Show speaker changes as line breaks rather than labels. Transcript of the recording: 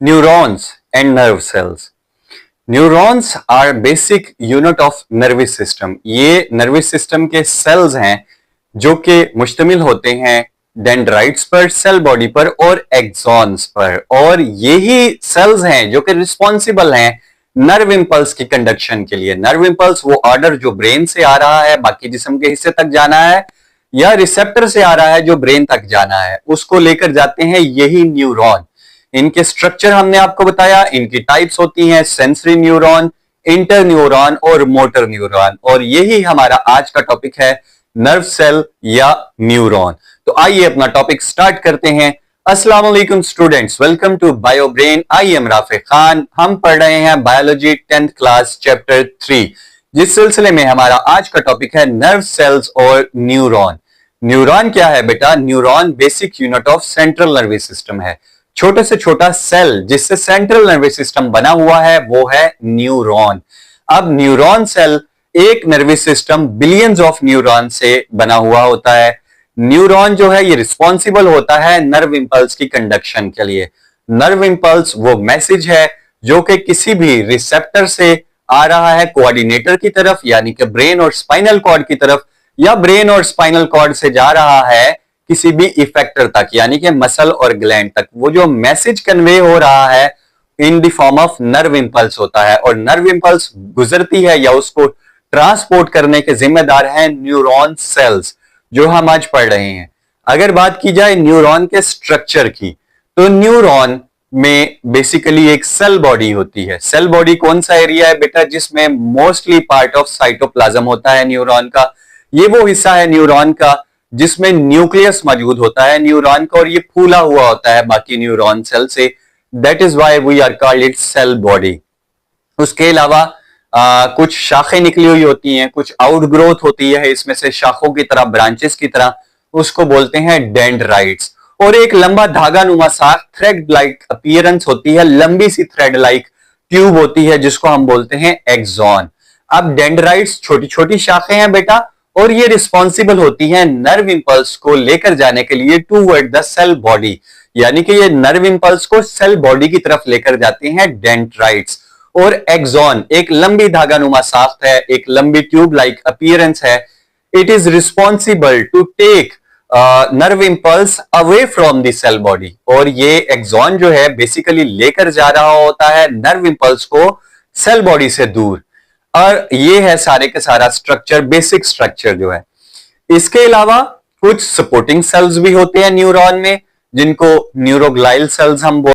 Neurons and nerve cells. Neurons are basic unit of nervous system. ये nervous system के cells हैं जो कि मुश्तमिल होते हैं डेंड्राइट्स पर, सेल बॉडी पर और एक्सॉन्स पर, और यही सेल्स हैं जो कि रिस्पॉन्सिबल हैं नर्व इंपल्स की कंडक्शन के लिए। नर्व इंपल्स वो ऑर्डर जो ब्रेन से आ रहा है बाकी जिस्म के हिस्से तक जाना है, या रिसेप्टर से आ रहा है जो ब्रेन तक जाना है, उसको लेकर जाते हैं यही न्यूरॉन। इनके स्ट्रक्चर हमने आपको बताया, इनकी टाइप्स होती हैं सेंसरी न्यूरॉन, इंटर न्यूरॉन और मोटर न्यूरॉन, और यही हमारा आज का टॉपिक है नर्व सेल या न्यूरॉन। तो आइए अपना टॉपिक स्टार्ट करते हैं। अस्सलाम वालेकुम students, welcome to bio brain. I am Rafe Khan. हम पढ़ रहे हैं बायोलॉजी 10th क्लास चैप्टर 3, जिस सिलसिले में हमारा आज का टॉपिक है नर्व सेल्स और न्यूरॉन। न्यूरॉन क्या है बेटा? Neuron basic unit of central nervous system है। छोटे से छोटा सेल जिससे सेंट्रल नर्वस सिस्टम बना हुआ है वो है न्यूरॉन। अब न्यूरॉन सेल एक nervous system billions of neuron से बना हुआ होता है। न्यूरॉन जो है ये रिस्पॉन्सिबल होता है नर्व इंपल्स की कंडक्शन के लिए। नर्व इंपल्स वो मैसेज है जो कि किसी भी रिसेप्टर से आ रहा है कोऑर्डिनेटर की तरफ, यानी कि ब्रेन और स्पाइनल कॉर्ड की तरफ, या ब्रेन और स्पाइनल कॉर्ड से जा रहा है किसी भी इफेक्टर तक, यानी कि मसल और ग्लैंड तक। वो जो मैसेज कन्वे हो रहा है in the form of nerve impulse होता है, और नर्व इंपल्स गुजरती है या उसको ट्रांसपोर्ट करने के जिम्मेदार हैं न्यूरॉन सेल्स, जो हम आज पढ़ रहे हैं। अगर बात की जाए न्यूरॉन के स्ट्रक्चर की, तो न्यूरॉन में बेसिकली एक सेल बॉडी होती है। सेल बॉडी कौन सा एरिया है बेटा? जिसमें मोस्टली पार्ट ऑफ साइटोप्लाज्म होता है न्यूरॉन का। ये वो हिस्सा है न्यूरॉन का जिसमें न्यूक्लियस मौजूद होता है न्यूरॉन का, और ये फूला हुआ होता है बाकी न्यूरॉन सेल से। That is why we are called it cell body. उसके अलावा कुछ शाखें निकली हुई होती हैं, कुछ आउटग्रोथ होती है इसमें से शाखों की तरह, ब्रांचेस की तरह, उसको बोलते हैं डेंड्राइट्स। और एक लंबा धागा नुमा साख, थ्रेड लाइक अपीयरेंस होती है, लंबी सी थ्रेड लाइक ट्यूब होती है जिसको हम बोलते हैं एक्सॉन। अब डेंड्राइट्स छोटी छोटी शाखें हैं बेटा, और ये रिस्पॉन्सिबल होती हैं नर्व इंपल्स को लेकर जाने के लिए टूवर्ड द सेल बॉडी, यानी कि ये नर्व इंपल्स को सेल बॉडी की तरफ लेकर जाते हैं डेंड्राइट्स। और एक्सॉन एक लंबी धागा नुमा साख्त है, एक लंबी ट्यूब लाइक अपीयरेंस है। It is responsible to take nerve impulse away from the cell body, और ये एक्सॉन जो है बेसिकली लेकर जा रहा होता है नर्व इंपल्स को सेल बॉडी से दूर। और ये है सारे के सारा स्ट्रक्चर, बेसिक स्ट्रक्चर जो है। इसके अलावा कुछ सपोर्टिंग सेल्स भी होते हैं न्यूरॉन में, जिनको न्यूरोग्लाइल सेल्स हम